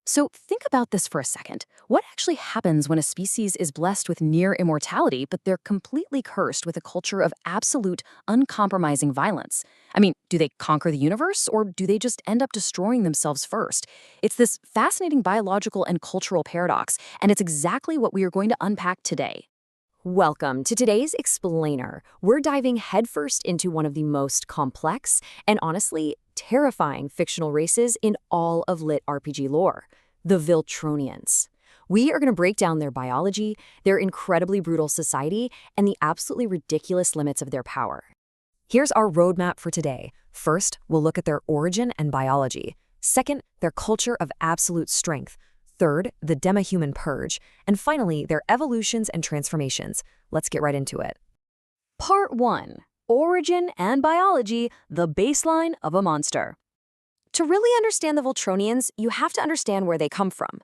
So think about this for a second. What actually happens when a species is blessed with near immortality, but they're completely cursed with a culture of absolute, uncompromising violence? I mean, do they conquer the universe, or do they just end up destroying themselves first? It's this fascinating biological and cultural paradox, and it's exactly what we are going to unpack today. Welcome to today's Explainer. We're diving headfirst into one of the most complex and honestly terrifying fictional races in all of lit RPG lore, the Viltronians. We are going to break down their biology, their incredibly brutal society, and the absolutely ridiculous limits of their power. Here's our roadmap for today. First, we'll look at their origin and biology. Second, their culture of absolute strength. Third, the demi-human purge. And finally, their evolutions and transformations. Let's get right into it. Part 1. Origin and Biology, the Baseline of a Monster. To really understand the Viltronians, you have to understand where they come from.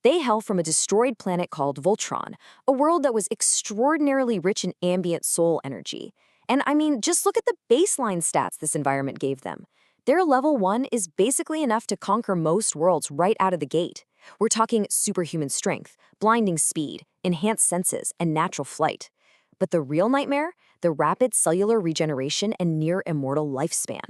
They hail from a destroyed planet called Voltron, a world that was extraordinarily rich in ambient soul energy. And I mean, just look at the baseline stats this environment gave them. Their level 1 is basically enough to conquer most worlds right out of the gate. We're talking superhuman strength, blinding speed, enhanced senses, and natural flight. But the real nightmare? The rapid cellular regeneration and near-immortal lifespan.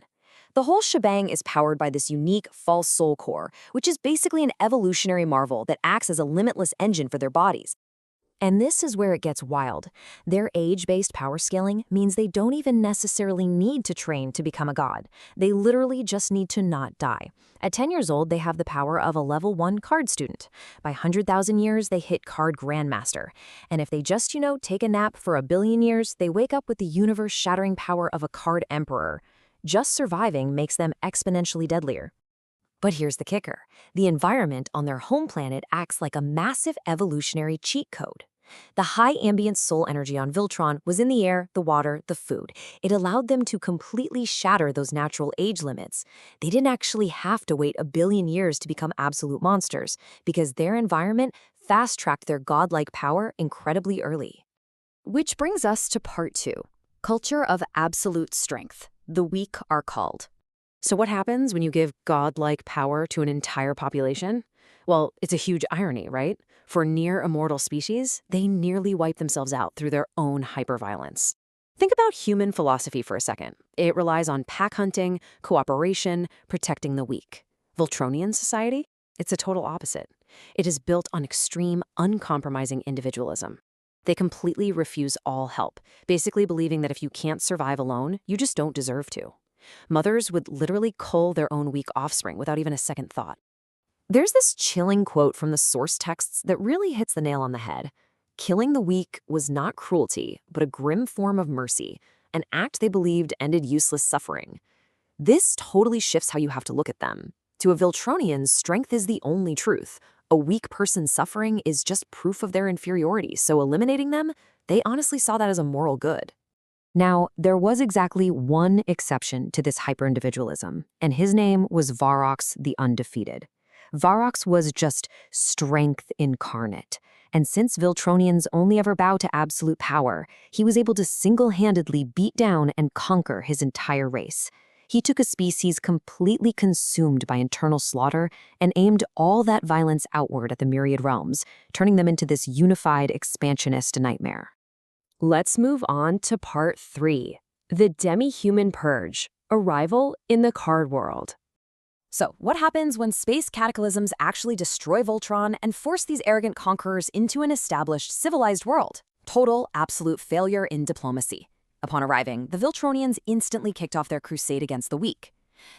The whole shebang is powered by this unique false soul core, which is basically an evolutionary marvel that acts as a limitless engine for their bodies. And this is where it gets wild. Their age-based power scaling means they don't even necessarily need to train to become a god. They literally just need to not die. At 10 years old, they have the power of a level 1 card student. By 100,000 years, they hit card grandmaster. And if they just, take a nap for 1,000,000,000 years, they wake up with the universe-shattering power of a card emperor. Just surviving makes them exponentially deadlier. But here's the kicker. The environment on their home planet acts like a massive evolutionary cheat code. The high ambient soul energy on Viltron was in the air, the water, the food. It allowed them to completely shatter those natural age limits. They didn't actually have to wait 1,000,000,000 years to become absolute monsters, because their environment fast-tracked their godlike power incredibly early. Which brings us to part 2, culture of absolute strength. The weak are called. So what happens when you give godlike power to an entire population? Well, it's a huge irony, right? For near-immortal species, they nearly wipe themselves out through their own hyperviolence. Think about human philosophy for a second. It relies on pack hunting, cooperation, protecting the weak. Viltronian society? It's a total opposite. It is built on extreme, uncompromising individualism. They completely refuse all help, basically believing that if you can't survive alone, you just don't deserve to. Mothers would literally cull their own weak offspring without even a second thought. There's this chilling quote from the source texts that really hits the nail on the head. Killing the weak was not cruelty, but a grim form of mercy, an act they believed ended useless suffering. This totally shifts how you have to look at them. To a Viltronian, strength is the only truth. A weak person's suffering is just proof of their inferiority, so eliminating them, they honestly saw that as a moral good. Now, there was exactly one exception to this hyper-individualism, and his name was Varrox the Undefeated. Varrox was just strength incarnate, and since Viltronians only ever bow to absolute power, he was able to single-handedly beat down and conquer his entire race. He took a species completely consumed by internal slaughter and aimed all that violence outward at the myriad realms, turning them into this unified expansionist nightmare. Let's move on to part 3, the demi-human purge, arrival in the card world. So, what happens when space cataclysms actually destroy Voltron and force these arrogant conquerors into an established, civilized world? Total, absolute failure in diplomacy. Upon arriving, the Viltronians instantly kicked off their crusade against the weak.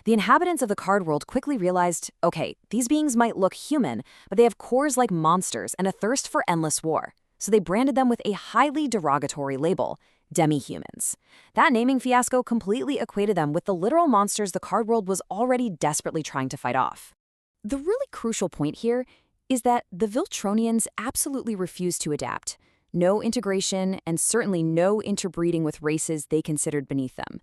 The inhabitants of the card world quickly realized, okay, these beings might look human, but they have cores like monsters and a thirst for endless war. So they branded them with a highly derogatory label, demi-humans. That naming fiasco completely equated them with the literal monsters the card world was already desperately trying to fight off. The really crucial point here is that the Viltronians absolutely refused to adapt. No integration, and certainly no interbreeding with races they considered beneath them.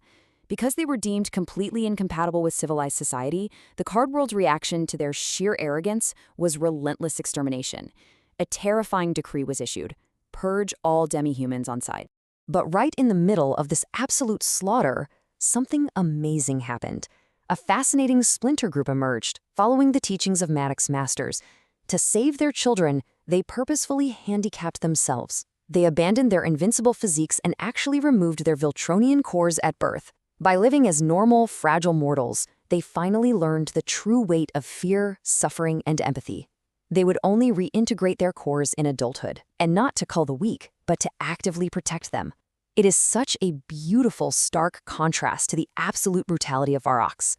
Because they were deemed completely incompatible with civilized society, the card world's reaction to their sheer arrogance was relentless extermination. A terrifying decree was issued: purge all demi-humans on sight. But right in the middle of this absolute slaughter, something amazing happened. a fascinating splinter group emerged, following the teachings of Maddox's masters. To save their children, they purposefully handicapped themselves. They abandoned their invincible physiques and actually removed their Viltronian cores at birth. By living as normal, fragile mortals, they finally learned the true weight of fear, suffering, and empathy. They would only reintegrate their cores in adulthood, and not to cull the weak, but to actively protect them. It is such a beautiful, stark contrast to the absolute brutality of Varrox.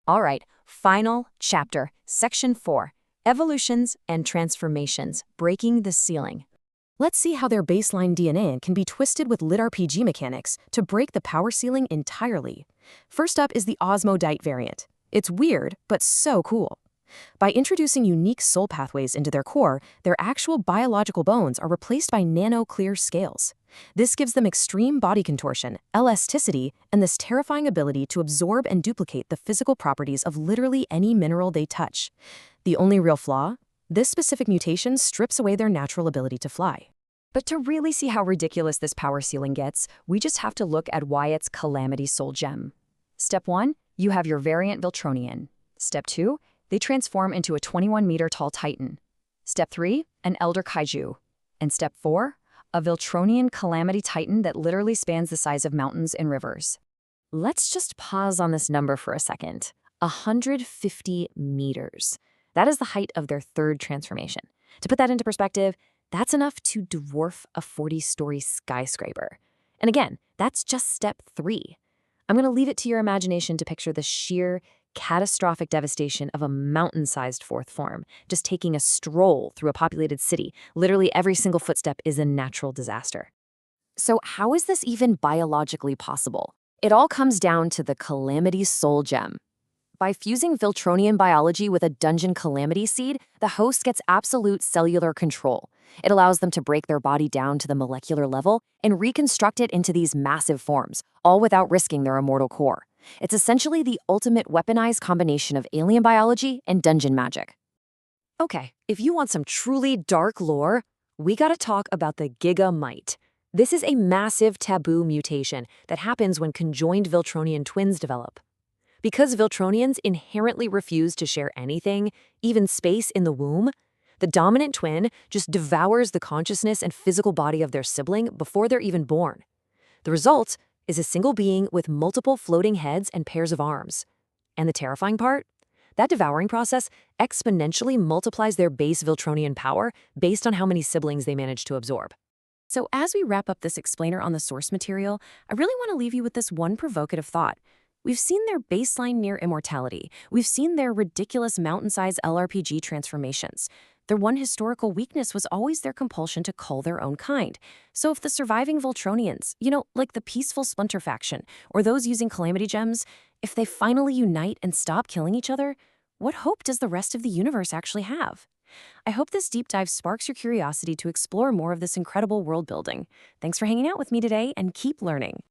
All right, final chapter, Section 4, Evolutions and Transformations, Breaking the Ceiling. Let's see how their baseline DNA can be twisted with lit RPG mechanics to break the power ceiling entirely. First up is the Osmodite variant. It's weird, but so cool. By introducing unique soul pathways into their core, their actual biological bones are replaced by nano-clear scales. This gives them extreme body contortion, elasticity, and this terrifying ability to absorb and duplicate the physical properties of literally any mineral they touch. The only real flaw? This specific mutation strips away their natural ability to fly. But to really see how ridiculous this power ceiling gets, we just have to look at Wyatt's Calamity Soul Gem. Step 1, you have your variant Viltronian. Step 2, they transform into a 21-meter-tall Titan. Step 3, an Elder Kaiju. And Step 4, a Viltronian Calamity Titan that literally spans the size of mountains and rivers. Let's just pause on this number for a second. 150 meters. That is the height of their third transformation. To put that into perspective, that's enough to dwarf a 40-story skyscraper. And again, that's just step 3. I'm going to leave it to your imagination to picture the sheer, catastrophic devastation of a mountain-sized fourth form, just taking a stroll through a populated city. Literally every single footstep is a natural disaster. So how is this even biologically possible? It all comes down to the Calamity Soul Gem. By fusing Viltronian biology with a dungeon calamity seed, the host gets absolute cellular control. It allows them to break their body down to the molecular level and reconstruct it into these massive forms, all without risking their immortal core. It's essentially the ultimate weaponized combination of alien biology and dungeon magic. Okay, if you want some truly dark lore, we gotta talk about the Gigamite. This is a massive taboo mutation that happens when conjoined Viltronian twins develop. Because Viltronians inherently refuse to share anything, even space in the womb, the dominant twin just devours the consciousness and physical body of their sibling before they're even born. The result is a single being with multiple floating heads and pairs of arms. And the terrifying part? That devouring process exponentially multiplies their base Viltronian power based on how many siblings they manage to absorb. So as we wrap up this explainer on the source material, I really want to leave you with this one provocative thought. We've seen their baseline near immortality. We've seen their ridiculous mountain-sized LRPG transformations. Their one historical weakness was always their compulsion to cull their own kind. So if the surviving Viltronians, like the peaceful Splinter faction, or those using Calamity Gems, if they finally unite and stop killing each other, what hope does the rest of the universe actually have? I hope this deep dive sparks your curiosity to explore more of this incredible world building. Thanks for hanging out with me today, and keep learning.